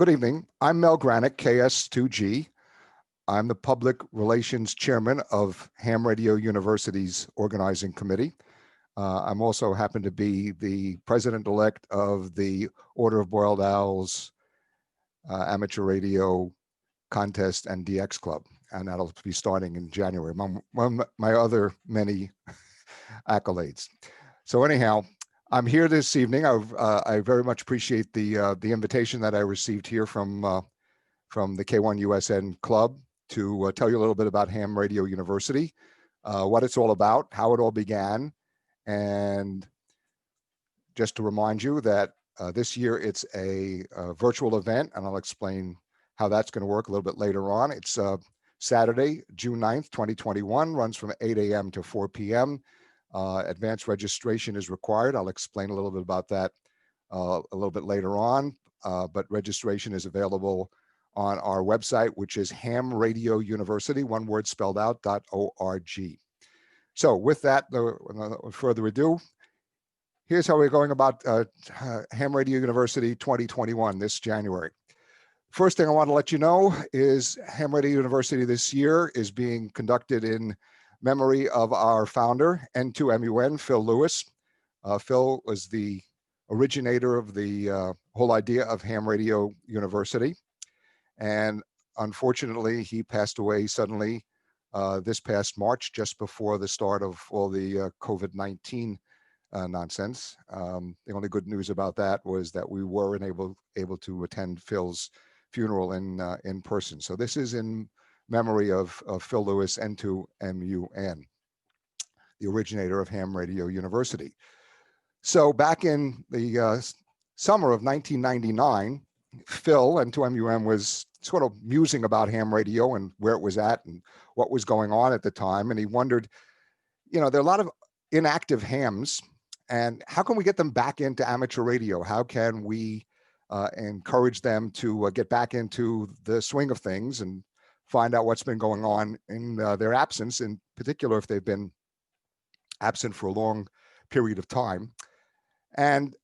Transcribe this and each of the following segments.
Good evening. I'm Mel Granick, KS2G. I'm the Public Relations Chairman of Ham Radio University's organizing committee. I'm also happen to be the President-elect of the Order of Boiled Owls Amateur Radio Contest and DX Club, and that'll be starting in January, among my other many accolades. So anyhow, I'm here this evening. I very much appreciate the invitation that I received here from the K1USN club to tell you a little bit about Ham Radio University, what it's all about, how it all began, and just to remind you that this year it's a virtual event, and I'll explain how that's going to work a little bit later on. It's Saturday, June 9th, 2021, runs from 8 a.m. to 4 p.m. Advanced registration is required. I'll explain a little bit about that a little bit later on, but registration is available on our website, which is Ham Radio University, one word spelled out, .org. So with that, without further ado, here's how we're going about Ham Radio University 2021 this January. First thing I want to let you know is Ham Radio University this year is being conducted in memory of our founder, N2MUN, Phil Lewis. Phil was the originator of the whole idea of Ham Radio University. And unfortunately, he passed away suddenly this past March, just before the start of all the COVID-19 nonsense. The only good news about that was that we were able to attend Phil's funeral in person. So this is in memory of Phil Lewis, N2MUN, the originator of Ham Radio University. So back in the summer of 1999, Phil, N2MUN, was sort of musing about ham radio and where it was at and what was going on at the time. And he wondered, there are a lot of inactive hams, and how can we get them back into amateur radio? How can we encourage them to get back into the swing of things and find out what's been going on in their absence, in particular if they've been absent for a long period of time. And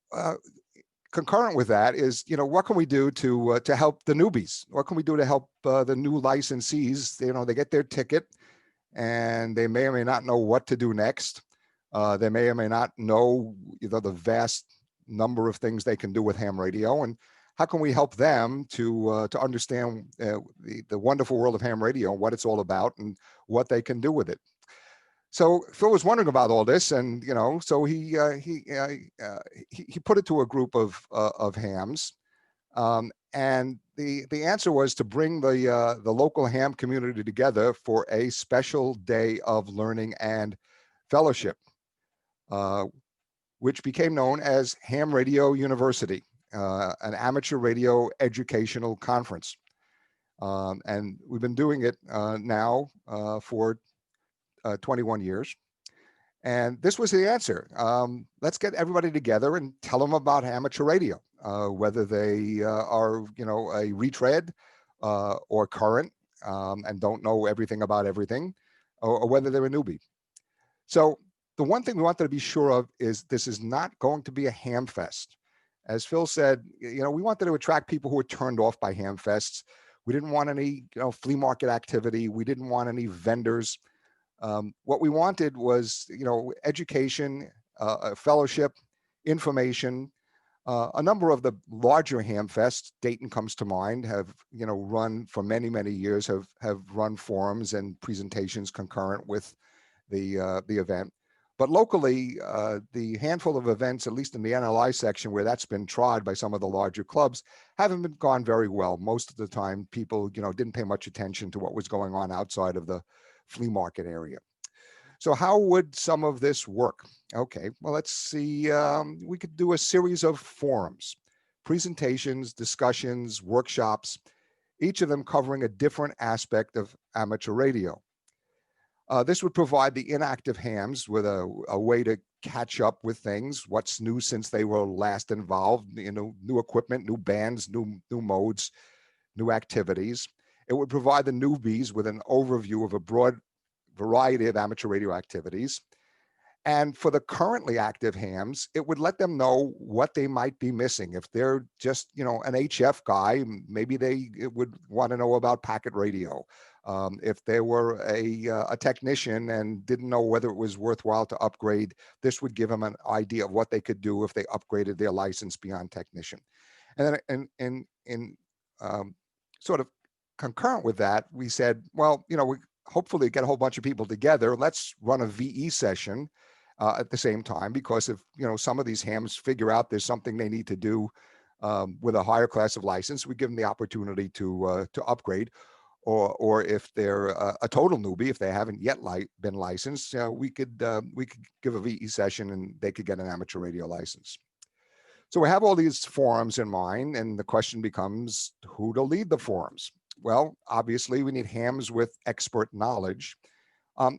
concurrent with that is, what can we do to help the newbies? What can we do to help the new licensees? They get their ticket and they may or may not know what to do next. They may or may not know the vast number of things they can do with ham radio, and how can we help them to understand the wonderful world of ham radio, what it's all about, and what they can do with it? So Phil was wondering about all this, and so he put it to a group of hams, and the answer was to bring the local ham community together for a special day of learning and fellowship, which became known as Ham Radio University, an amateur radio educational conference. And we've been doing it now for 21 years. And this was the answer. Let's get everybody together and tell them about amateur radio, whether they are, a retread or current and don't know everything about everything, or whether they're a newbie. So the one thing we wanted to be sure of is this is not going to be a ham fest. As Phil said, we wanted to attract people who were turned off by ham fests. We didn't want any, flea market activity. We didn't want any vendors. What we wanted was, education, fellowship, information. A number of the larger ham fests, Dayton comes to mind, have, run for many, many years, have run forums and presentations concurrent with the event. But locally, the handful of events, at least in the NLI section where that's been trod by some of the larger clubs, haven't gone very well. Most of the time, people, didn't pay much attention to what was going on outside of the flea market area. So how would some of this work? Okay, well, let's see. We could do a series of forums, presentations, discussions, workshops, each of them covering a different aspect of amateur radio. This would provide the inactive hams with a way to catch up with things, what's new since they were last involved, new equipment, new bands, new modes, new activities. It would provide the newbies with an overview of a broad variety of amateur radio activities. And for the currently active hams, it would let them know what they might be missing. If they're just, an HF guy, maybe they would want to know about packet radio. If they were a technician and didn't know whether it was worthwhile to upgrade, this would give them an idea of what they could do if they upgraded their license beyond technician. And then in sort of concurrent with that, we said, well, we hopefully get a whole bunch of people together. Let's run a VE session at the same time, because if some of these hams figure out there's something they need to do with a higher class of license, we give them the opportunity to upgrade, or if they're a total newbie, if they haven't yet been licensed, we could give a VE session and they could get an amateur radio license. So we have all these forums in mind, and the question becomes who to lead the forums. Well, obviously we need hams with expert knowledge.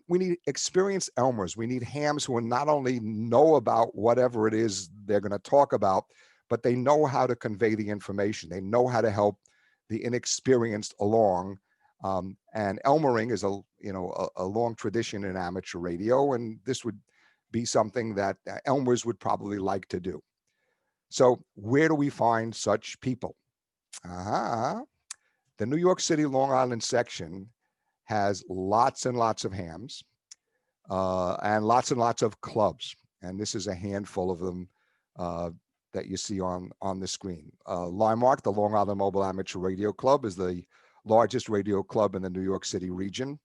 We need experienced Elmers. We need hams who not only know about whatever it is they're going to talk about, but they know how to convey the information. They know how to help the inexperienced along. And Elmering is a long tradition in amateur radio, and this would be something that Elmers would probably like to do. So where do we find such people? The New York City, Long Island section has lots and lots of hams and lots of clubs. And this is a handful of them that you see on the screen. Limemark, the Long Island Mobile Amateur Radio Club, is the largest radio club in the New York City region.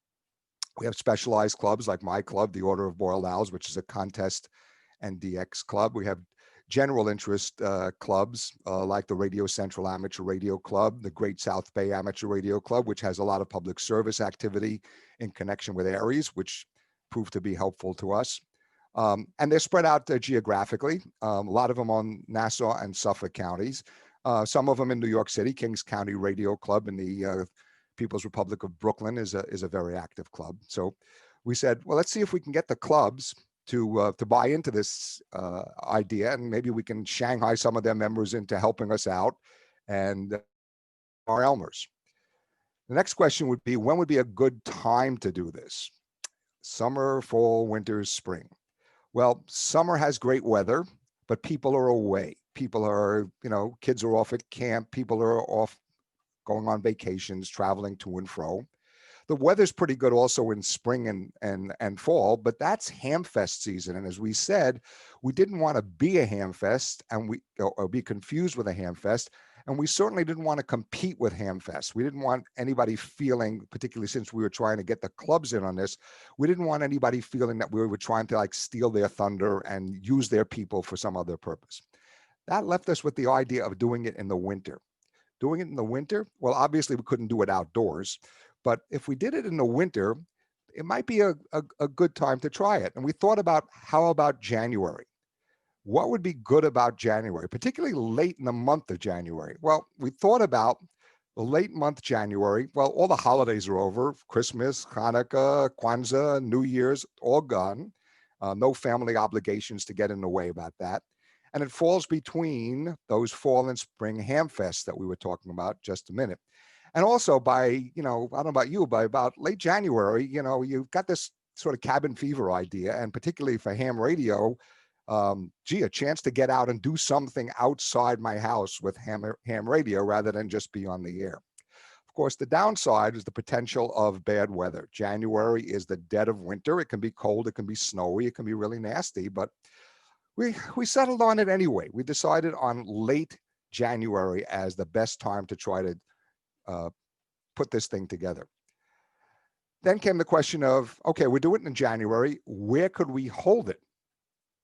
We have specialized clubs like my club, the Order of Boiled Owls, which is a contest and DX club. We have general interest clubs like the Radio Central Amateur Radio Club, the Great South Bay Amateur Radio Club, which has a lot of public service activity in connection with ARES, which proved to be helpful to us. And they're spread out geographically, a lot of them on Nassau and Suffolk counties, some of them in New York City. Kings County Radio Club in the People's Republic of Brooklyn is a very active club. So we said, well, let's see if we can get the clubs to buy into this idea, and maybe we can Shanghai some of their members into helping us out and our Elmers. The next question would be, when would be a good time to do this? Summer, fall, winter, spring. Well, summer has great weather, but people are away. People are, kids are off at camp. People are off going on vacations, traveling to and fro. The weather's pretty good also in spring and fall, but that's hamfest season. And as we said, we didn't want to be a hamfest or be confused with a hamfest. And we certainly didn't want to compete with hamfest. We didn't want anybody feeling, particularly since we were trying to get the clubs in on this, we didn't want anybody feeling that we were trying to steal their thunder and use their people for some other purpose. That left us with the idea of doing it in the winter. Doing it in the winter, well, obviously we couldn't do it outdoors. But if we did it in the winter, it might be a good time to try it. And we thought about, how about January? What would be good about January, particularly late in the month of January? Well, we thought about the late month January. Well, all the holidays are over. Christmas, Hanukkah, Kwanzaa, New Year's, all gone. No family obligations to get in the way about that. And it falls between those fall and spring hamfests that we were talking about just a minute. And also by, I don't know about you, by about late January, you've got this sort of cabin fever idea, and particularly for ham radio, a chance to get out and do something outside my house with ham radio rather than just be on the air. Of course, the downside is the potential of bad weather. January is the dead of winter. It can be cold, it can be snowy, it can be really nasty, but we settled on it anyway. We decided on late January as the best time to try to put this thing together. Then came the question of, okay, we're doing it in January. Where could we hold it?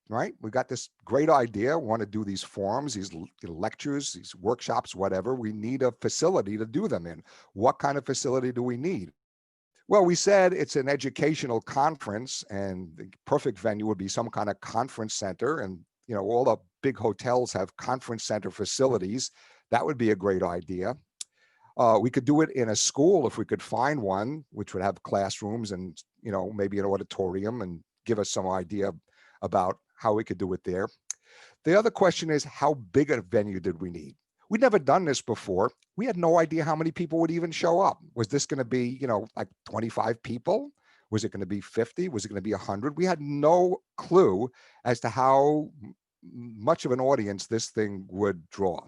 Right? We got this great idea. We want to do these forums, these lectures, these workshops, whatever. We need a facility to do them in. What kind of facility do we need? Well, we said it's an educational conference, and the perfect venue would be some kind of conference center. And, all the big hotels have conference center facilities. That would be a great idea. We could do it in a school if we could find one, which would have classrooms and, maybe an auditorium, and give us some idea about how we could do it there. The other question is, how big a venue did we need? We'd never done this before. We had no idea how many people would even show up. Was this going to be, like 25 people? Was it going to be 50? Was it going to be 100? We had no clue as to how much of an audience this thing would draw.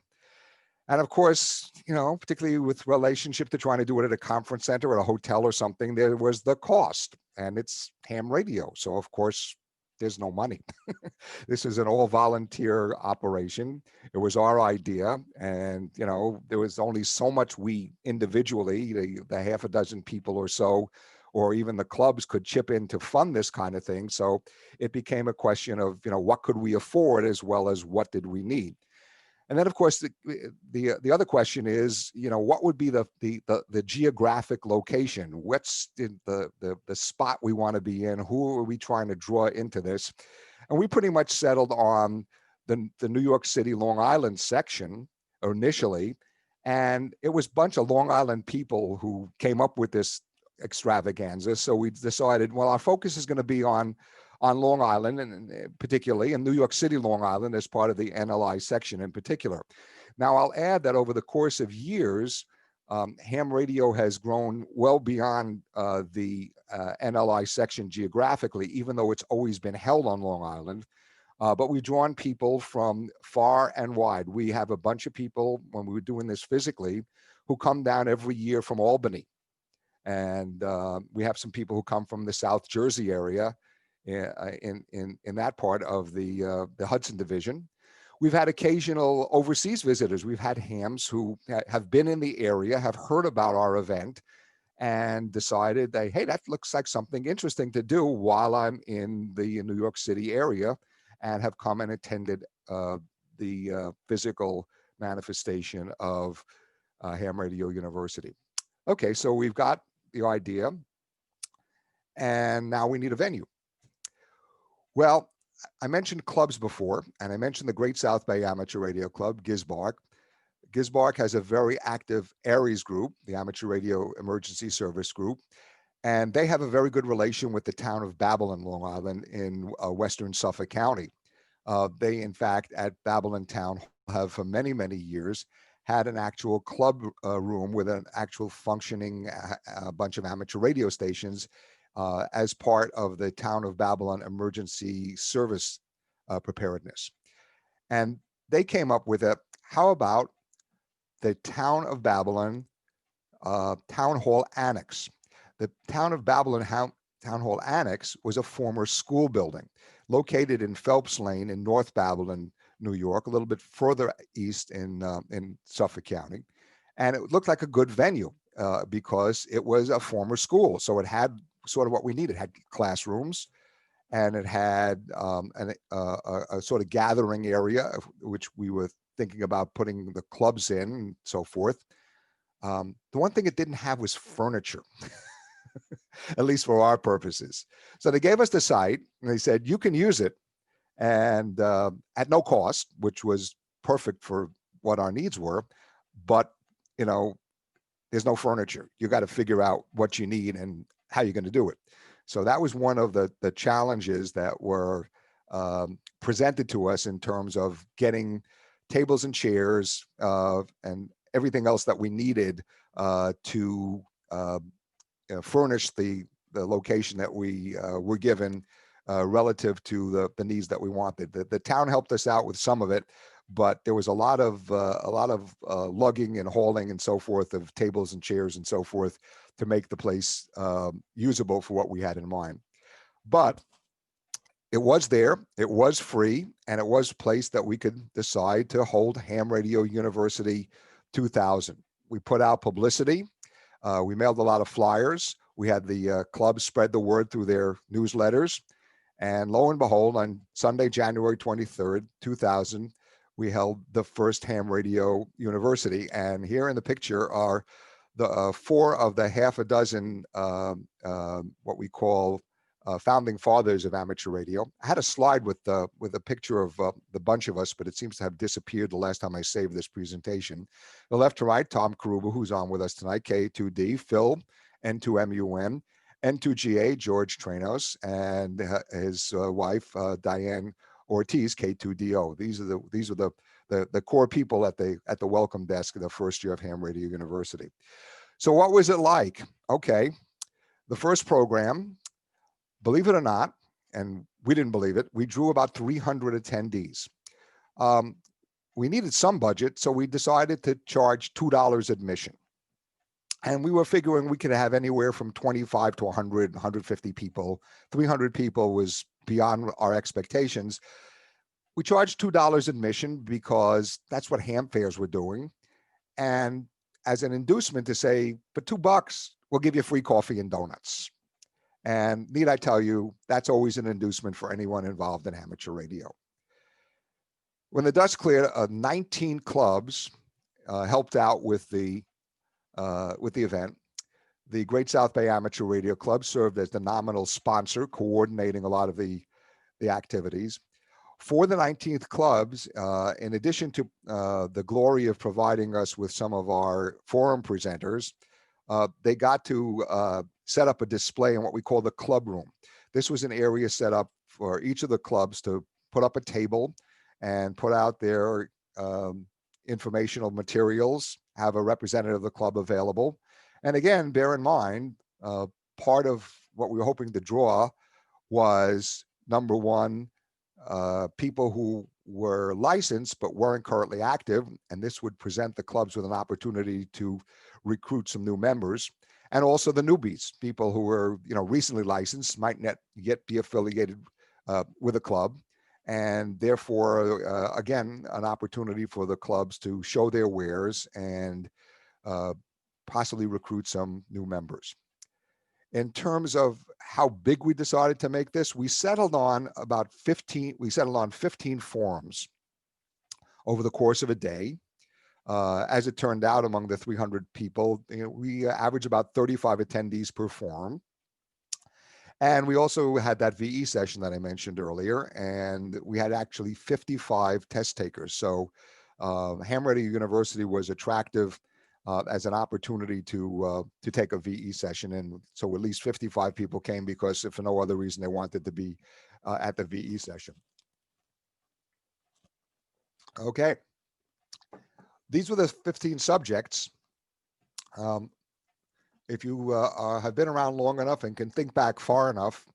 And of course, you know, particularly with relationship to trying to do it at a conference center or a hotel or something, there was the cost, and it's ham radio. So of course, there's no money. This is an all volunteer operation. It was our idea. And, you know, there was only so much we individually, the half a dozen people or so, or even the clubs could chip in to fund this kind of thing. So it became a question of, you know, what could we afford as well as what did we need? And then, of course, the other question is, you know, what would be the geographic location? What's the spot we want to be in? Who are we trying to draw into this? And we pretty much settled on the New York City, Long Island section initially. And it was a bunch of Long Island people who came up with this extravaganza. So we decided, well, our focus is going to be on Long Island, and particularly in New York City, Long Island, as part of the NLI section in particular. Now, I'll add that over the course of years, ham radio has grown well beyond the NLI section geographically, even though it's always been held on Long Island. But we've drawn people from far and wide. We have a bunch of people, when we were doing this physically, who come down every year from Albany. And we have some people who come from the South Jersey area, in that part of the Hudson division. We've had occasional overseas visitors. We've had hams who have been in the area, have heard about our event, and decided that, hey, that looks like something interesting to do while I'm in the New York City area, and have come and attended the physical manifestation of Ham Radio University. Okay, so we've got the idea, and now we need a venue. Well, I mentioned clubs before, and I mentioned the Great South Bay Amateur Radio Club, GSBARC. GSBARC has a very active ARES group, the Amateur Radio Emergency Service Group, and they have a very good relation with the town of Babylon, Long Island, in western Suffolk County. They, in fact, at Babylon Town have for many, many years had an actual club room with an actual functioning bunch of amateur radio stations as part of the Town of Babylon Emergency Service preparedness. And they came up with how about the Town of Babylon Town Hall Annex? The Town of Babylon Town Hall Annex was a former school building located in Phelps Lane in North Babylon, New York, a little bit further east in Suffolk County. And it looked like a good venue because it was a former school. So it had sort of what we needed. It had classrooms, and it had a sort of gathering area, which we were thinking about putting the clubs in and so forth. The one thing it didn't have was furniture, at least for our purposes. So they gave us the site, and they said, you can use it, and at no cost, which was perfect for what our needs were. But, you know, there's no furniture. You got to figure out what you need and how you're going to do it. So that was one of the challenges that were presented to us in terms of getting tables and chairs and everything else that we needed to furnish the location that we were given relative to the needs that we wanted. The town helped us out with some of it, but there was a lot of lugging and hauling and so forth of tables and chairs and so forth to make the place usable for what we had in mind. But it was there, it was free, and it was a place that we could decide to hold Ham Radio University 2000. We put out publicity. We mailed a lot of flyers. We had the club spread the word through their newsletters. And lo and behold, on Sunday, January 23rd, 2000, we held the first Ham Radio University. And here in the picture are the 4 of the half a dozen what we call founding fathers of amateur radio. I had a slide with a picture of the bunch of us, but it seems to have disappeared the last time I saved this presentation. The left to right, Tom Karuba, who's on with us tonight, K2D, Phil, N2MUN, N2GA, George Tranos, and his wife, Diane Ortiz, K2DO. These are the core people at the welcome desk of the first year of Ham Radio University. So what was it like? Okay, the first program Believe it or not, and we didn't believe it, we drew about 300 attendees. We needed some budget, so we decided to charge $2 admission. And we were figuring we could have anywhere from 25 to 100, 150 people. 300 people was beyond our expectations. We charged $2 admission because that's what ham fairs were doing. And as an inducement to say, for $2, we'll give you free coffee and donuts. And need I tell you, that's always an inducement for anyone involved in amateur radio. When the dust cleared, 19 clubs helped out with the event. The Great South Bay Amateur Radio Club served as the nominal sponsor, coordinating a lot of the activities. For the 19th clubs, in addition to the glory of providing us with some of our forum presenters, they got to set up a display in what we call the club room. This was an area set up for each of the clubs to put up a table and put out their informational materials, have a representative of the club available. And again, bear in mind, part of what we were hoping to draw was, number one, people who were licensed but weren't currently active, and this would present the clubs with an opportunity to recruit some new members, and also the newbies, people who were recently licensed, might not yet be affiliated with a club, and therefore, again, an opportunity for the clubs to show their wares and possibly recruit some new members. In terms of how big we decided to make this, we settled on 15 forums over the course of a day. As it turned out, among the 300 people, we averaged about 35 attendees per forum. And we also had that VE session that I mentioned earlier, and we had actually 55 test takers. So Ham Radio University was attractive as an opportunity to take a VE session, and so at least 55 people came because, if for no other reason, they wanted to be at the VE session. Okay, these were the 15 subjects. If you have been around long enough and can think back far enough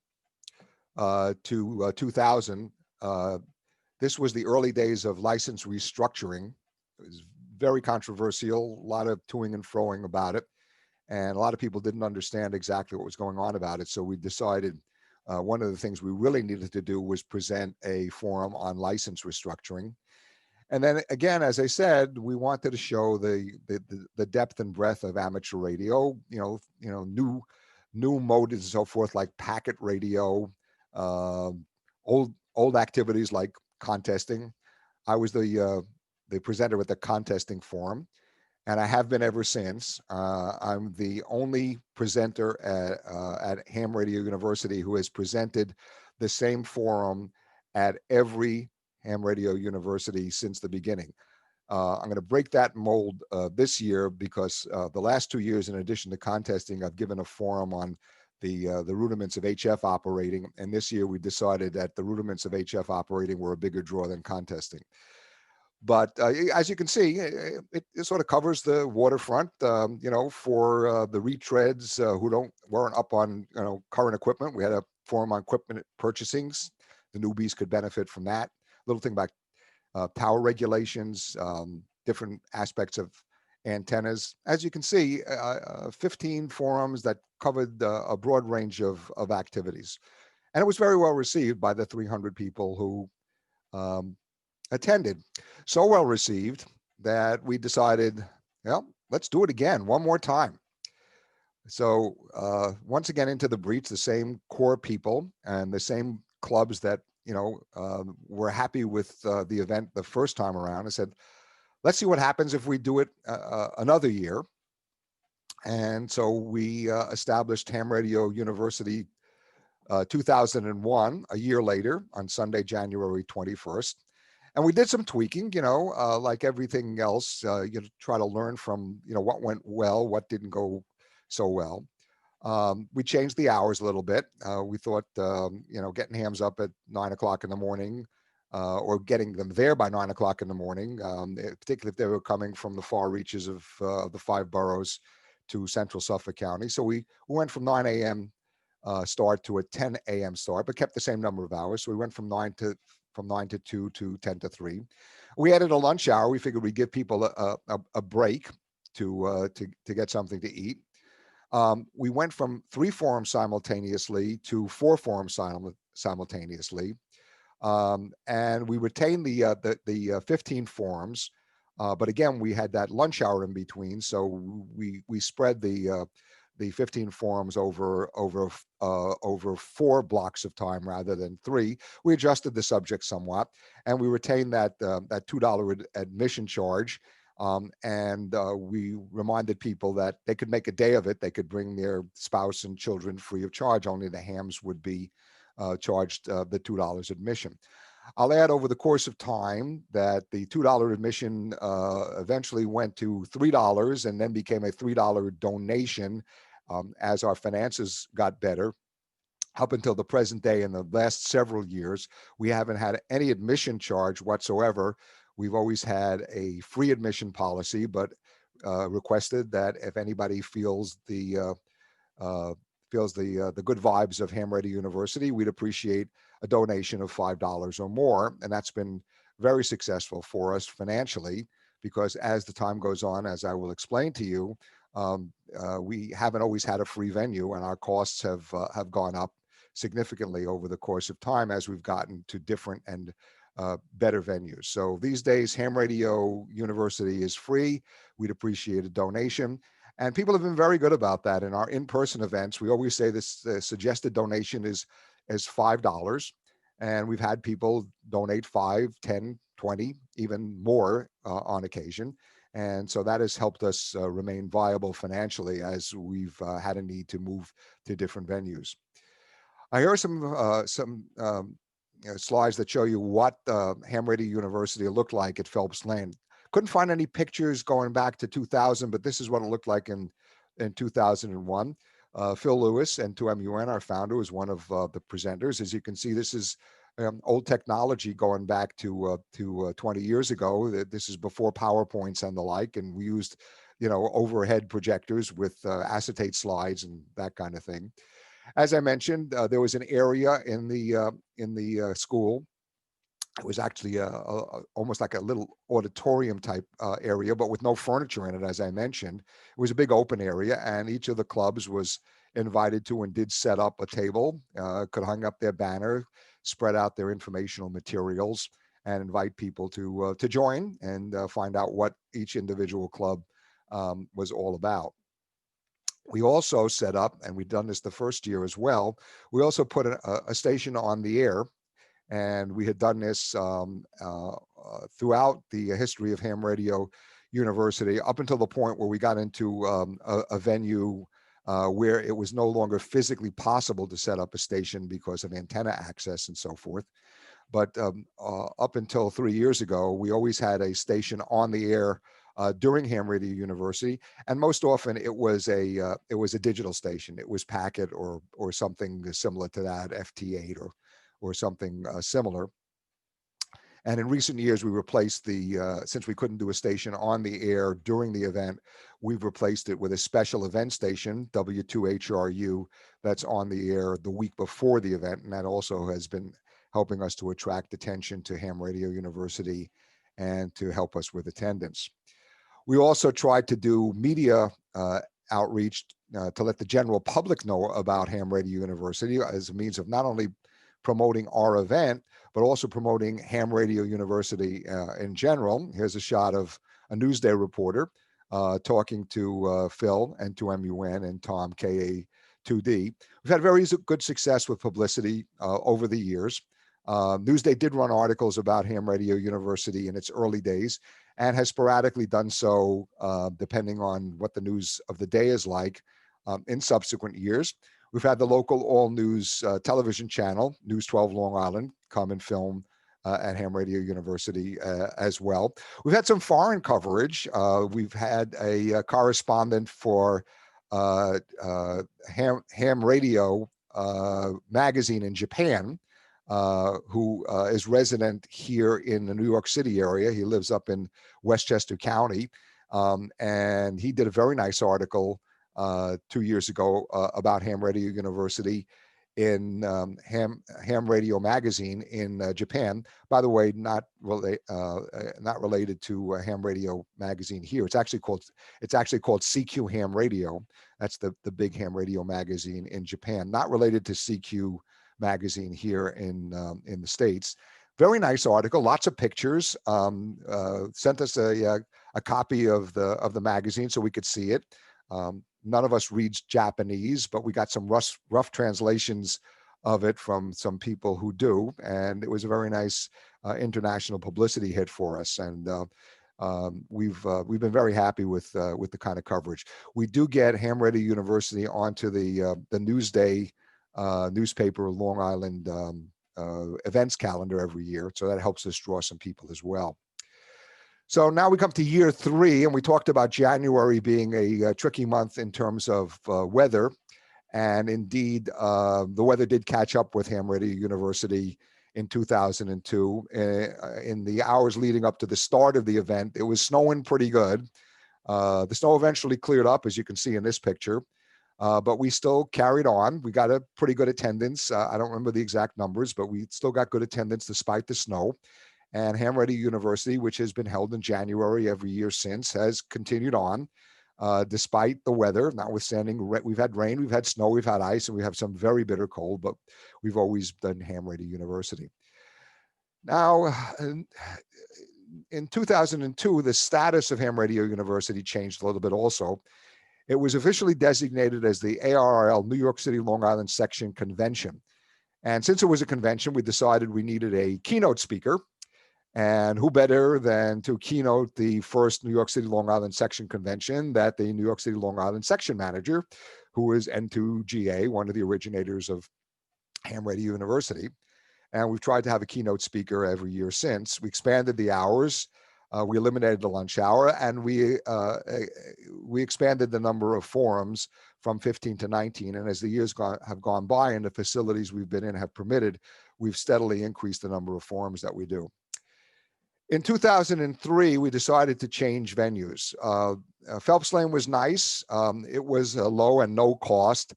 to 2000, this was the early days of license restructuring. It was very controversial, a lot of toing and froing about it, and a lot of people didn't understand exactly what was going on about it. So we decided one of the things we really needed to do was present a forum on license restructuring. And then again, as I said, we wanted to show the depth and breadth of amateur radio, new modes and so forth, like packet radio, old activities like contesting. I was the presenter at the contesting forum, and I have been ever since. I'm the only presenter at Ham Radio University who has presented the same forum at every Ham Radio University since the beginning. I'm going to break that mold this year because the last 2 years, in addition to contesting, I've given a forum on the rudiments of HF operating, and this year we decided that the rudiments of HF operating were a bigger draw than contesting. But as you can see, it sort of covers the waterfront, for the retreads who weren't up on current equipment. We had a forum on equipment purchasings. The newbies could benefit from that. Little thing about power regulations, different aspects of antennas. As you can see, 15 forums that covered a broad range of activities. And it was very well received by the 300 people who attended. So well received that we decided, well, let's do it again, one more time. So once again, into the breach, the same core people and the same clubs that were happy with the event the first time around. I said, let's see what happens if we do it another year. And so we established Ham Radio University 2001, a year later, on Sunday, January 21st. And we did some tweaking, like everything else, try to learn from, what went well, what didn't go so well. We changed the hours a little bit. We thought, getting hams up at 9 o'clock in the morning, or getting them there by 9 o'clock in the morning, particularly if they were coming from the far reaches of the 5 boroughs to central Suffolk County. So we went from 9 a.m. start to a 10 a.m. start, but kept the same number of hours. So we went from 9 to 2 to 10 to 3. We added a lunch hour. We figured we'd give people a break to get something to eat. We went from 3 forums simultaneously to 4 forums simultaneously. And we retained the 15 forums, but again, we had that lunch hour in between. So we spread the 15 forums over 4 blocks of time rather than 3. We adjusted the subject somewhat, and we retained that $2 admission charge. And we reminded people that they could make a day of it. They could bring their spouse and children free of charge. Only the hams would be charged the $2 admission. I'll add, over the course of time, that the $2 admission eventually went to $3 and then became a $3 donation as our finances got better. Up until the present day, in the last several years, we haven't had any admission charge whatsoever. We've always had a free admission policy, but requested that if anybody feels the good vibes of Ham Radio University, we'd appreciate a donation of $5 or more. And that's been very successful for us financially, because as the time goes on, as I will explain to you, we haven't always had a free venue, and our costs have gone up significantly over the course of time as we've gotten to different and better venues. So these days, Ham Radio University is free. We'd appreciate a donation. And people have been very good about that. In our in-person events, we always say this suggested donation is $5. And we've had people donate 5, 10, 20, even more on occasion. And so that has helped us remain viable financially as we've had a need to move to different venues. Here are some slides that show you what Ham Radio University looked like at Phelps Land. Couldn't find any pictures going back to 2000, but this is what it looked like in 2001. Phil Lewis, N2MUN, our founder, was one of the presenters. As you can see, this is old technology going back to 20 years ago. This is before PowerPoints and the like, and we used, overhead projectors with acetate slides and that kind of thing. As I mentioned, there was an area in the school. It was actually almost like a little auditorium type area, but with no furniture in it, as I mentioned. It was a big open area, and each of the clubs was invited to and did set up a table, could hang up their banner, spread out their informational materials, and invite people to join and find out what each individual club was all about. We also set up, and we've done this the first year as well, we also put a station on the air. And we had done this throughout the history of Ham Radio University, up until the point where we got into a venue where it was no longer physically possible to set up a station because of antenna access and so forth. But up until 3 years ago, we always had a station on the air during Ham Radio University, and most often it was a digital station. It was packet or something similar to that, FT8 or something similar. And in recent years, we replaced since we couldn't do a station on the air during the event, we've replaced it with a special event station, W2HRU, that's on the air the week before the event. And that also has been helping us to attract attention to Ham Radio University and to help us with attendance. We also tried to do media outreach to let the general public know about Ham Radio University as a means of not only promoting our event, but also promoting Ham Radio University in general. Here's a shot of a Newsday reporter talking to Phil, N2MUN, and Tom, KA2D. We've had very good success with publicity over the years. Newsday did run articles about Ham Radio University in its early days, and has sporadically done so depending on what the news of the day is like in subsequent years. We've had the local all-news television channel, News 12 Long Island, come and film at Ham Radio University as well. We've had some foreign coverage. We've had a correspondent for Ham Radio magazine in Japan, who is resident here in the New York City area. He lives up in Westchester County, and he did a very nice article 2 years ago about Ham Radio University in Ham Radio Magazine in Japan. By the way, not related to Ham Radio Magazine here. It's actually called CQ Ham Radio. That's the big ham radio magazine in Japan. Not related to CQ Magazine here in the States. Very nice article, lots of pictures. Sent us a copy of the magazine so we could see it. None of us reads Japanese, but we got some rough translations of it from some people who do, and it was a very nice international publicity hit for us. And we've been very happy with the kind of coverage. We do get Ham Radio University onto the Newsday newspaper Long Island events calendar every year, so that helps us draw some people as well. So now we come to year 3, and we talked about January being a tricky month in terms of weather. And indeed, the weather did catch up with Ham Radio University in 2002. In the hours leading up to the start of the event, it was snowing pretty good. The snow eventually cleared up, as you can see in this picture, but we still carried on. We got a pretty good attendance. I don't remember the exact numbers, but we still got good attendance despite the snow. And Ham Radio University, which has been held in January every year since, has continued on despite the weather, notwithstanding we've had rain, we've had snow, we've had ice, and we have some very bitter cold, but we've always done Ham Radio University. Now, in 2002, the status of Ham Radio University changed a little bit also. It was officially designated as the ARRL New York City Long Island Section Convention. And since it was a convention, we decided we needed a keynote speaker. And who better than to keynote the first New York City Long Island Section Convention that the New York City Long Island Section Manager, who is N2GA, one of the originators of Ham Radio University. And we've tried to have a keynote speaker every year since. We expanded the hours, we eliminated the lunch hour, and we expanded the number of forums from 15 to 19. And as the years have gone by and the facilities we've been in have permitted, we've steadily increased the number of forums that we do. In 2003, we decided to change venues. Phelps Lane was nice. It was low and no cost,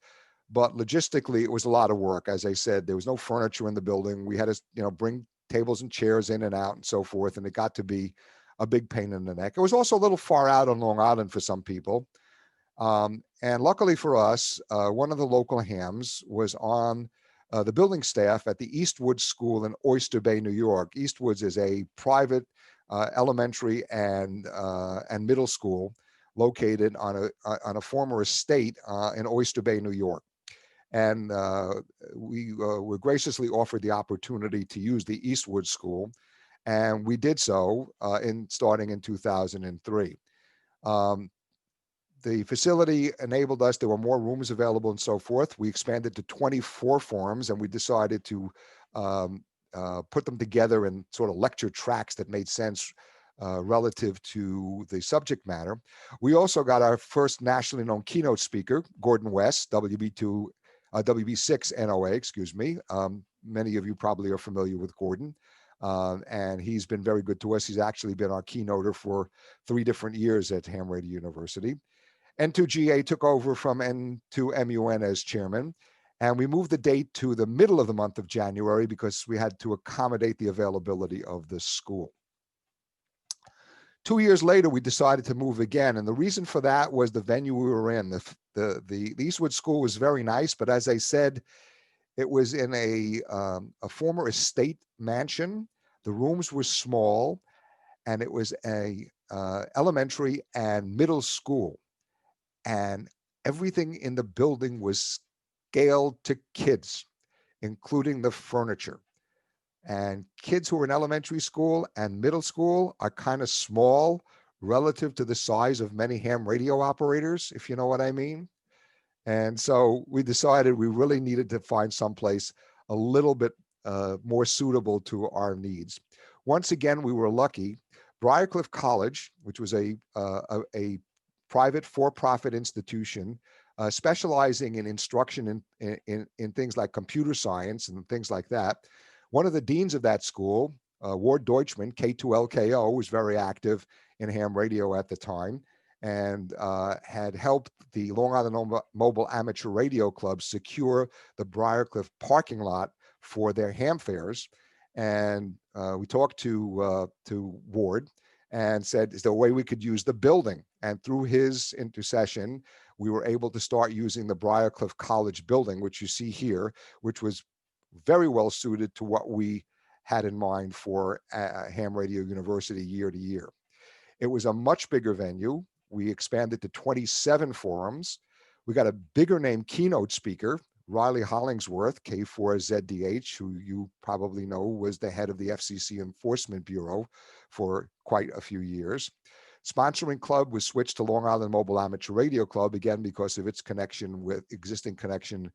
but logistically, it was a lot of work. As I said, there was no furniture in the building. We had to, bring tables and chairs in and out and so forth, and it got to be a big pain in the neck. It was also a little far out on Long Island for some people. And luckily for us, one of the local hams was on the building staff at the Eastwood School in Oyster Bay, New York. Eastwoods is a private elementary and middle school located on a former estate in Oyster Bay, New York. And we were graciously offered the opportunity to use the Eastwood School, and we did so starting in 2003. The facility enabled us, there were more rooms available and so forth. We expanded to 24 forums, and we decided to put them together in sort of lecture tracks that made sense relative to the subject matter. We also got our first nationally known keynote speaker, Gordon West, WB6 NOA, excuse me. Many of you probably are familiar with Gordon. And he's been very good to us. He's actually been our keynoter for 3 different years at Ham Radio University. N2GA took over from N2MUN as chairman, and we moved the date to the middle of the month of January because we had to accommodate the availability of the school. 2 years later, we decided to move again, and the reason for that was the venue we were in. The Eastwood School was very nice, but as I said, it was in a former estate mansion. The rooms were small, and it was a elementary and middle school. And everything in the building was scaled to kids, including the furniture. And kids who are in elementary school and middle school are kind of small relative to the size of many ham radio operators, if you know what I mean. And so we decided we really needed to find someplace a little bit more suitable to our needs. Once again, we were lucky. Briarcliffe College, which was a private for-profit institution specializing in instruction in things like computer science and things like that. One of the deans of that school, Ward Deutschman, K2LKO, was very active in ham radio at the time. and had helped the Long Island Mobile Amateur Radio Club secure the Briarcliffe parking lot for their ham fairs. And we talked to Ward and said, is there a way we could use the building? And through his intercession, we were able to start using the Briarcliffe College building, which you see here, which was very well suited to what we had in mind for Ham Radio University year to year. It was a much bigger venue. We expanded to 27 forums. We got a bigger name keynote speaker, Riley Hollingsworth, K4ZDH, who you probably know was the head of the FCC Enforcement Bureau for quite a few years. Sponsoring club was switched to Long Island Mobile Amateur Radio Club, again, because of its existing connection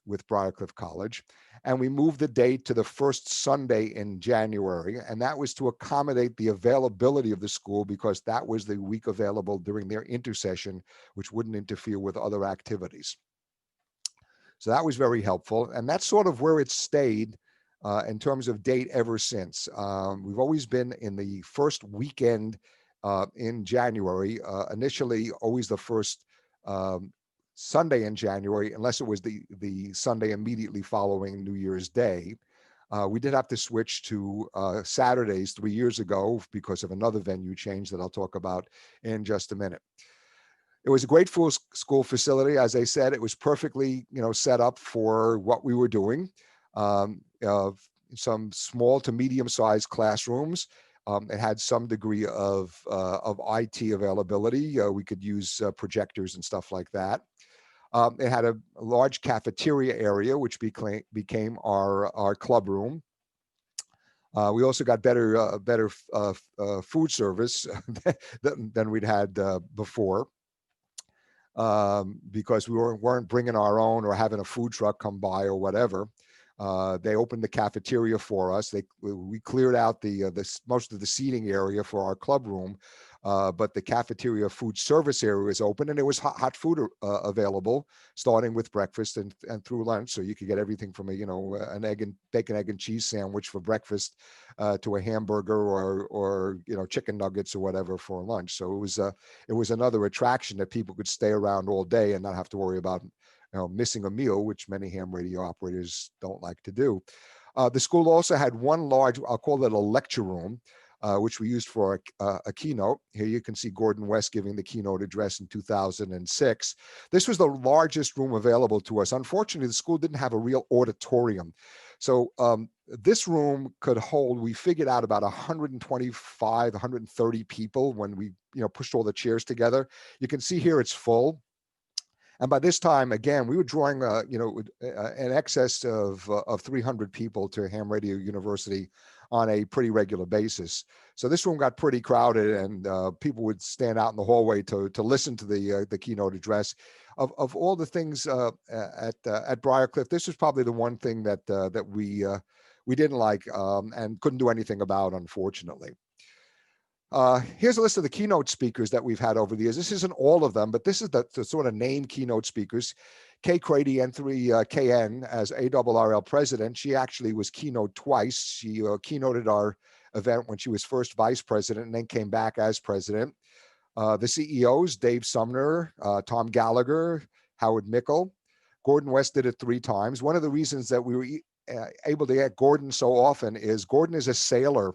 with Briarcliffe College. And we moved the date to the first Sunday in January, and that was to accommodate the availability of the school, because that was the week available during their intersession, which wouldn't interfere with other activities. So that was very helpful, and that's sort of where it stayed in terms of date ever since. We've always been in the first weekend in January, initially always the first Sunday in January, unless it was the Sunday immediately following New Year's Day. We did have to switch to Saturdays 3 years ago because of another venue change that I'll talk about in just a minute. It was a great school facility. As I said, it was perfectly, set up for what we were doing. Some small to medium-sized classrooms. It had some degree of IT availability. We could use projectors and stuff like that. It had a large cafeteria area, which became our club room. We also got better food service than we'd had before, because we weren't bringing our own or having a food truck come by or whatever. They opened the cafeteria for us. We cleared out most of the seating area for our club room, but the cafeteria food service area was open, and there was hot food available, starting with breakfast and through lunch. So you could get everything from an bacon, egg and cheese sandwich for breakfast to a hamburger or chicken nuggets or whatever for lunch. So it was another attraction that people could stay around all day and not have to worry about missing a meal, which many ham radio operators don't like to do. The school also had one large, I'll call it a lecture room, which we used for a keynote. Here you can see Gordon West giving the keynote address in 2006. This was the largest room available to us. Unfortunately, the school didn't have a real auditorium. So this room could hold, we figured out, about 125, 130 people when we pushed all the chairs together. You can see here it's full. And by this time, again, we were drawing, an excess of 300 people to Ham Radio University on a pretty regular basis. So this room got pretty crowded, and people would stand out in the hallway to listen to the keynote address. Of all the things at Briarcliffe, this was probably the one thing that we didn't like and couldn't do anything about, unfortunately. Here's a list of the keynote speakers that we've had over the years. This isn't all of them, but this is the sort of named keynote speakers. Kay Crady, N3KN, as ARRL president. She actually was keynote twice. She keynoted our event when she was first vice president and then came back as president. The CEOs, Dave Sumner, Tom Gallagher, Howard Mickle. Gordon West did it 3 times. One of the reasons that we were able to get Gordon so often is Gordon is a sailor.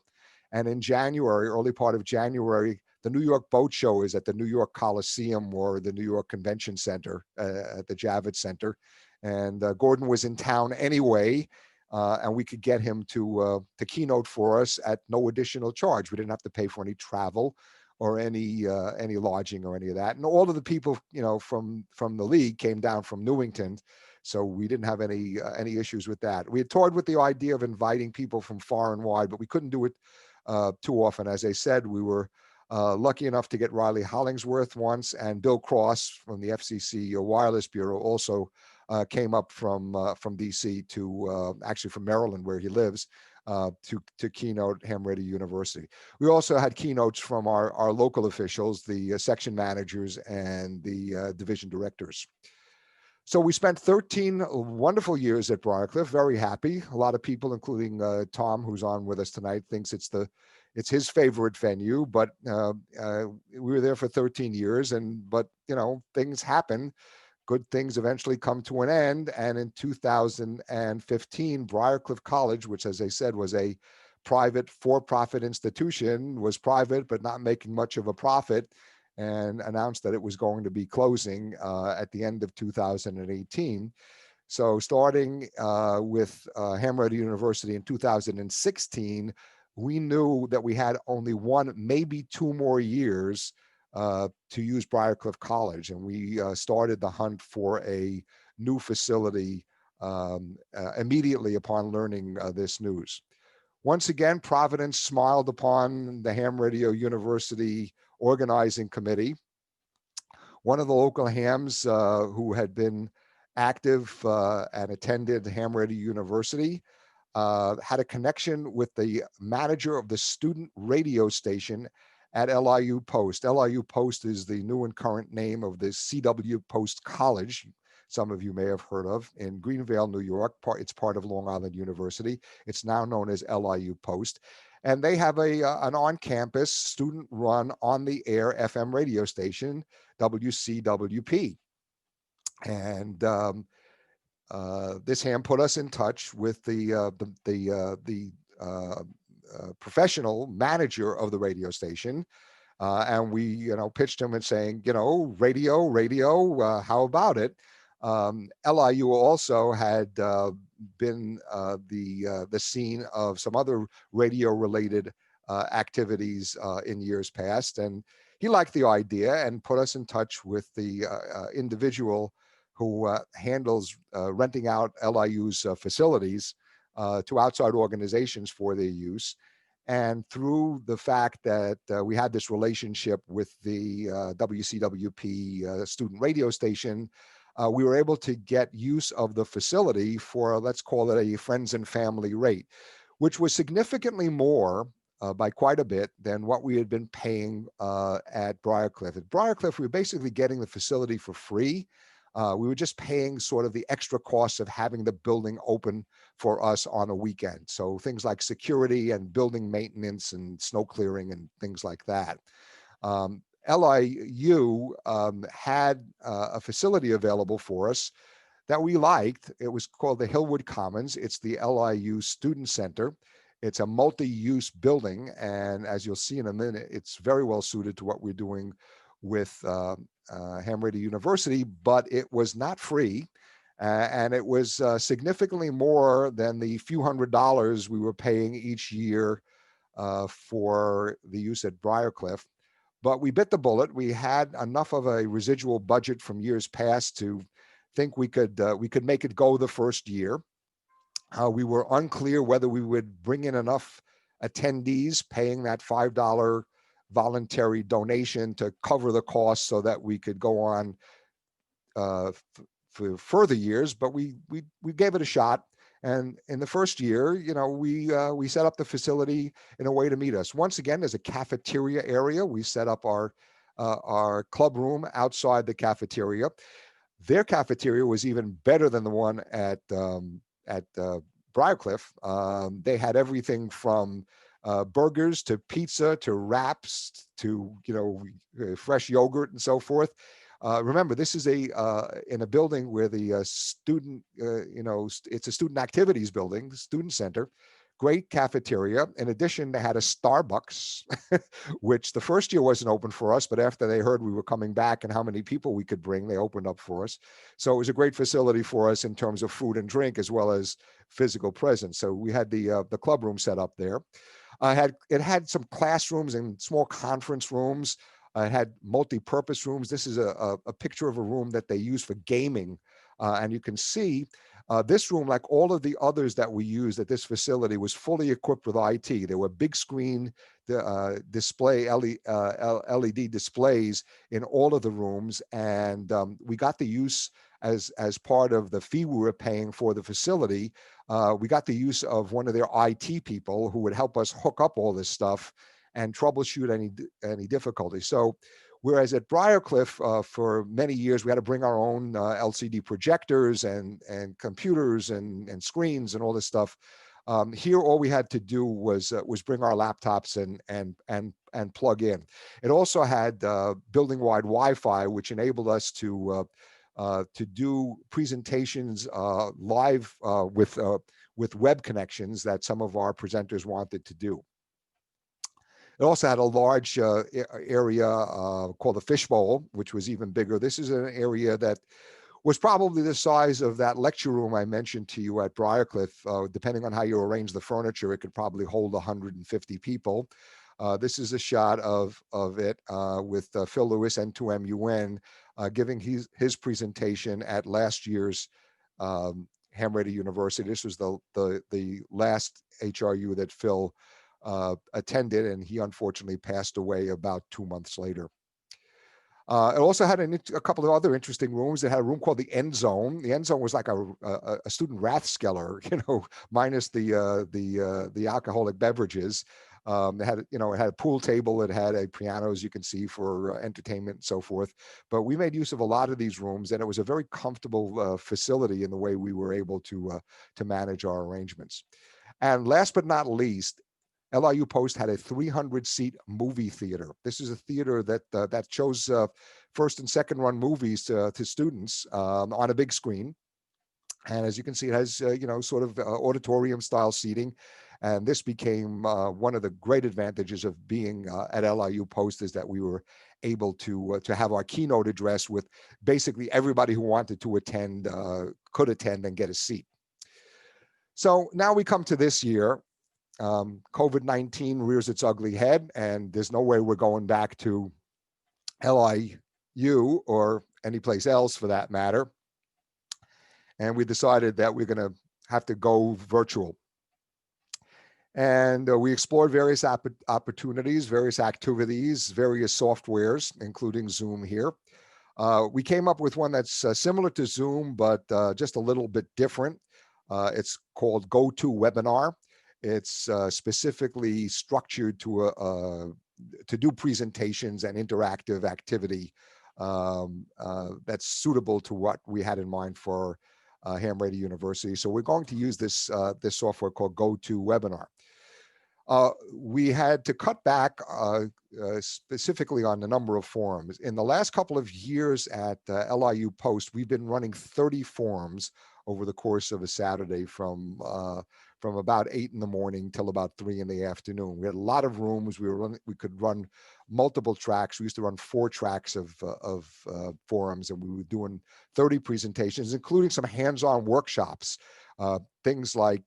And in January, early part of January, the New York Boat Show is at the New York Coliseum or the New York Convention Center at the Javits Center. And Gordon was in town anyway, and we could get him to keynote for us at no additional charge. We didn't have to pay for any travel or any lodging or any of that. And all of the people, from the league came down from Newington. So we didn't have any issues with that. We had toyed with the idea of inviting people from far and wide, but we couldn't do it too often. As I said, we were lucky enough to get Riley Hollingsworth once, and Bill Cross from the FCC Wireless Bureau also came up from DC to actually from Maryland, where he lives, to keynote Ham Radio University. We also had keynotes from our local officials, the section managers and the division directors. So we spent 13 wonderful years at Briarcliffe, very happy. A lot of people, including Tom, who's on with us tonight, thinks it's the it's his favorite venue, but we were there for 13 years, but things happen. Good things eventually come to an end. And in 2015, Briarcliffe College, which, as I said, was a private for-profit institution, was private but not making much of a profit, and announced that it was going to be closing at the end of 2018. So starting with Ham Radio University in 2016, we knew that we had only one, maybe 2 more years to use Briarcliffe College, and we started the hunt for a new facility immediately upon learning this news. Once again, Providence smiled upon the Ham Radio University organizing committee. One of the local hams who had been active and attended Ham Radio University had a connection with the manager of the student radio station at LIU Post. LIU Post is the new and current name of the CW Post College, some of you may have heard of, in Greenvale, New York. It's part of Long Island University. It's now known as LIU Post. And they have an on-campus, student-run, on-the-air FM radio station, WCWP. And this ham put us in touch with the professional manager of the radio station, and we pitched him and saying, radio, how about it? LIU also had been the scene of some other radio-related activities in years past, and he liked the idea and put us in touch with the individual who handles renting out LIU's facilities to outside organizations for their use. And through the fact that we had this relationship with the WCWP student radio station, we were able to get use of the facility for, let's call it, a friends and family rate, which was significantly more by quite a bit than what we had been paying at Briarcliffe. At Briarcliffe, we were basically getting the facility for free. We were just paying sort of the extra costs of having the building open for us on a weekend. So things like security and building maintenance and snow clearing and things like that. LIU had a facility available for us that we liked. It was called the Hillwood Commons. It's the LIU Student Center. It's a multi-use building, and as you'll see in a minute, it's very well suited to what we're doing with Ham Radio University, but it was not free, and it was significantly more than the few $100s we were paying each year for the use at Briarcliffe. But we bit the bullet. We had enough of a residual budget from years past to think we could make it go the first year. We were unclear whether we would bring in enough attendees paying that $5 voluntary donation to cover the cost so that we could go on for further years, but we gave it a shot. And in the first year, we set up the facility in a way to meet us. Once again, there's a cafeteria area. We set up our club room outside the cafeteria. Their cafeteria was even better than the one at Briarcliffe. They had everything from burgers to pizza to wraps to fresh yogurt and so forth. Remember, this is in a building where the student, it's a student activities building, student center, great cafeteria. In addition, they had a Starbucks, which the first year wasn't open for us, but after they heard we were coming back and how many people we could bring, they opened up for us. So it was a great facility for us in terms of food and drink as well as physical presence. So we had the club room set up there. It had some classrooms and small conference rooms. It had multi-purpose rooms. This is a picture of a room that they use for gaming. And you can see this room, like all of the others that we used at this facility, was fully equipped with IT. There were big screen display LED displays in all of the rooms. And we got the use as part of the fee we were paying for the facility. We got the use of one of their IT people who would help us hook up all this stuff and troubleshoot any difficulty. So whereas at Briarcliffe, for many years, we had to bring our own LCD projectors and computers and screens and all this stuff. Here, all we had to do was bring our laptops and plug in. It also had building-wide Wi-Fi, which enabled us to do presentations live with web connections that some of our presenters wanted to do. It also had a large area called the fishbowl, which was even bigger. This is an area that was probably the size of that lecture room I mentioned to you at Briarcliffe. Depending on how you arrange the furniture, it could probably hold 150 people. This is a shot of it with Phil Lewis, N2MUN, giving his presentation at last year's Ham Radio University. This was the last HRU that Phil attended, and he unfortunately passed away about 2 months later. It also had a couple of other interesting rooms. It had a room called the End Zone. The End Zone was like a student Rathskeller, minus the alcoholic beverages. It had, it had a pool table. It had a piano, as you can see, for entertainment and so forth. But we made use of a lot of these rooms, and it was a very comfortable facility in the way we were able to manage our arrangements. And last but not least, LIU Post had a 300-seat movie theater. This is a theater that shows first and second run movies to students on a big screen. And as you can see, it has sort of auditorium style seating. And this became one of the great advantages of being at LIU Post, is that we were able to have our keynote address with basically everybody who wanted to attend could attend and get a seat. So now we come to this year. COVID-19 rears its ugly head, and there's no way we're going back to LIU or any place else for that matter. And we decided that we're going to have to go virtual. And we explored various opportunities, various activities, various softwares, including Zoom here. We came up with one that's similar to Zoom, but just a little bit different. It's called GoToWebinar. It's specifically structured to do presentations and interactive activity that's suitable to what we had in mind for Ham Radio University. So we're going to use this software called GoToWebinar. We had to cut back specifically on the number of forums. In the last couple of years at LIU Post, we've been running 30 forums over the course of a Saturday from about 8 in the morning till about 3 in the afternoon. We had a lot of rooms. We could run multiple tracks. We used to run 4 tracks of forums, and we were doing 30 presentations, including some hands-on workshops, things like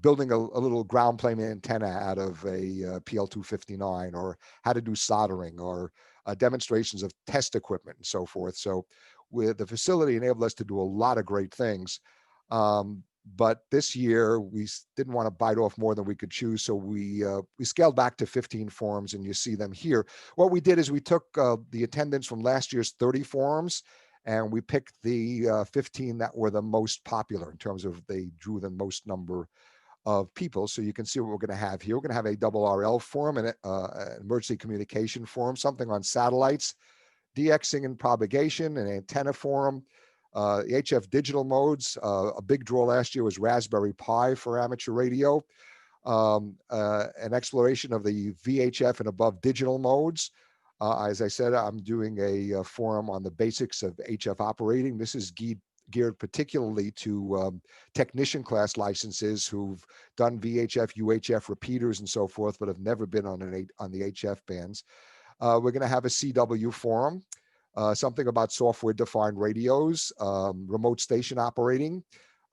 building a little ground plane antenna out of a PL259, or how to do soldering, or demonstrations of test equipment and so forth. So the facility enabled us to do a lot of great things. But this year we didn't want to bite off more than we could chew, so we scaled back to 15 forums, and you see them here. What we did is we took the attendance from last year's 30 forums, and we picked the 15 that were the most popular in terms of they drew the most number of people. So you can see what we're going to have here. We're going to have a RRL forum, and an emergency communication forum, something on satellites, DXing and propagation, an antenna forum, the HF digital modes. A big draw last year was Raspberry Pi for amateur radio, an exploration of the VHF and above digital modes. As I said, I'm doing a forum on the basics of HF operating. This is geared particularly to technician class licenses who've done VHF, UHF repeaters and so forth, but have never been on the HF bands. We're going to have a CW forum, something about software-defined radios, remote station operating,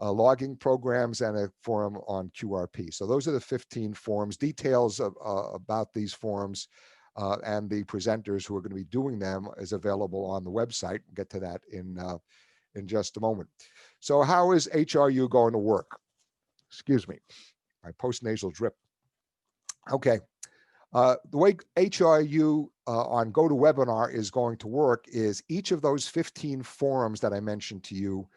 logging programs, and a forum on QRP. So those are the 15 forums. Details about these forums and the presenters who are going to be doing them is available on the website. We'll get to that in just a moment. So how is HRU going to work? Excuse me, my post-nasal drip. Okay. The way HRU on GoToWebinar is going to work is each of those 15 forums that I mentioned to you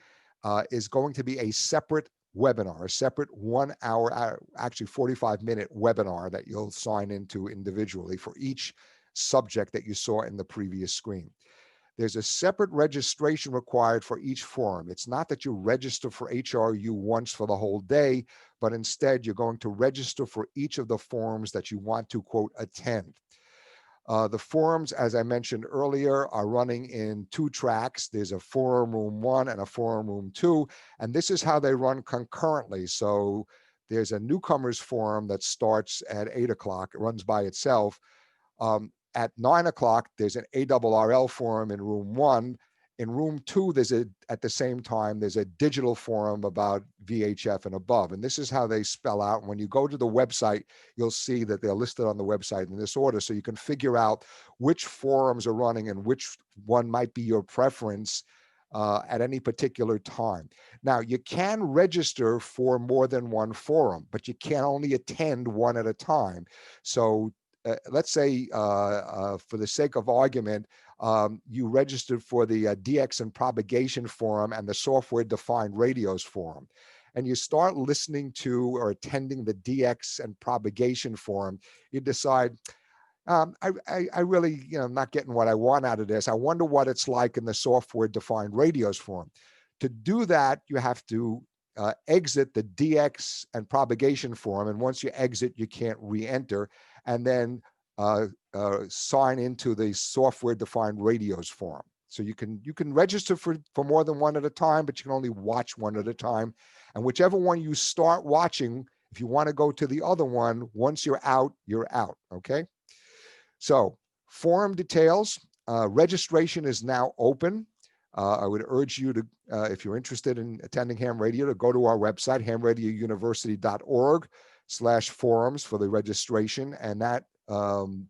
is going to be a separate webinar, a separate 1 hour, actually 45-minute webinar that you'll sign into individually for each subject that you saw in the previous screen. there's a separate registration required for each forum. It's not that you register for HRU once for the whole day, but instead you're going to register for each of the forums that you want to, quote, attend. The forums, as I mentioned earlier, are running in 2 tracks. There's a forum room 1 and a forum room 2, and this is how they run concurrently. So there's a newcomers forum that starts at 8 o'clock. It runs by itself. At 9 o'clock, there's an ARRL forum in room 1. In room 2, at the same time, there's a digital forum about VHF and above. And this is how they spell out. When you go to the website, you'll see that they're listed on the website in this order. So you can figure out which forums are running and which one might be your preference at any particular time. Now, you can register for more than one forum, but you can only attend one at a time. So let's say, for the sake of argument, you registered for the DX and propagation forum and the software defined radios forum, and you start listening to or attending the DX and propagation forum, you decide, I really, I'm not getting what I want out of this. I wonder what it's like in the software defined radios forum. To do that, you have to exit the DX and propagation forum, and once you exit, you can't re-enter, and then sign into the software defined radios forum. So you can register for more than one at a time, but you can only watch one at a time. And whichever one you start watching, if you want to go to the other one, once you're out, okay? So forum details, registration is now open. I would urge you to, if you're interested in attending ham radio, to go to our website, hamradiouniversity.org/forums for the registration. And that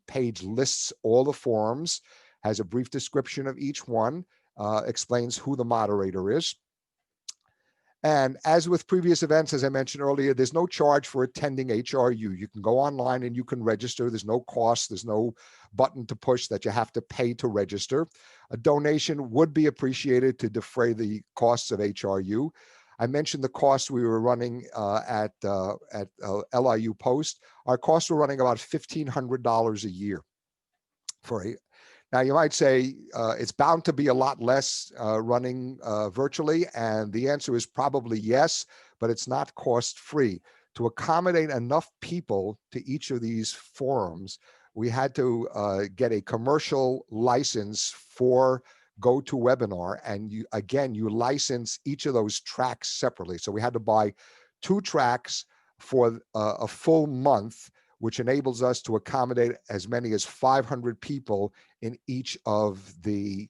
page lists all the forums, has a brief description of each one, explains who the moderator is. And as with previous events, as I mentioned earlier, there's no charge for attending HRU. You can go online and you can register. There's no cost. There's no button to push that you have to pay to register. A donation would be appreciated to defray the costs of HRU. I mentioned the costs we were running at LIU Post. Our costs were running about $1,500 a year for a. Now, you might say it's bound to be a lot less running virtually, and the answer is probably yes, but it's not cost-free. To accommodate enough people to each of these forums, we had to get a commercial license for GoToWebinar, and you license each of those tracks separately. So we had to buy 2 tracks for a full month, which enables us to accommodate as many as 500 people in each of the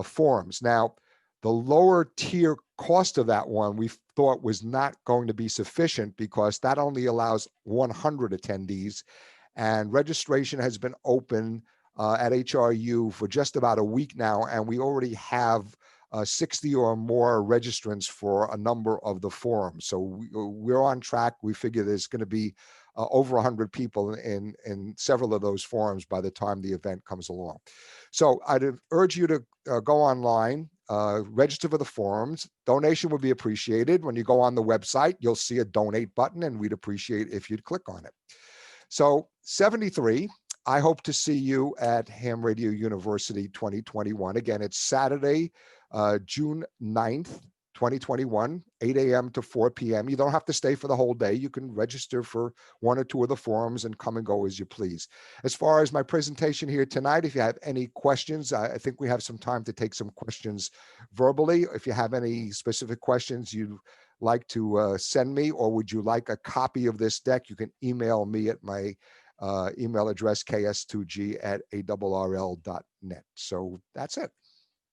forums. Now, the lower tier cost of that one we thought was not going to be sufficient because that only allows 100 attendees, and registration has been open at HRU for just about a week now, and we already have 60 or more registrants for a number of the forums. So we're on track. We figure there's going to be over 100 people in several of those forums by the time the event comes along. So I'd urge you to go online, register for the forums. Donation would be appreciated. When you go on the website, you'll see a donate button, and we'd appreciate if you'd click on it. So 73, I hope to see you at Ham Radio University 2021. Again, it's Saturday, June 9th, 2021, 8 a.m. to 4 p.m. You don't have to stay for the whole day. You can register for 1 or 2 of the forums and come and go as you please. As far as my presentation here tonight, if you have any questions, I think we have some time to take some questions verbally. If you have any specific questions you'd like to send me, or would you like a copy of this deck, you can email me at my email address, ks2g@arrl.net. So that's it.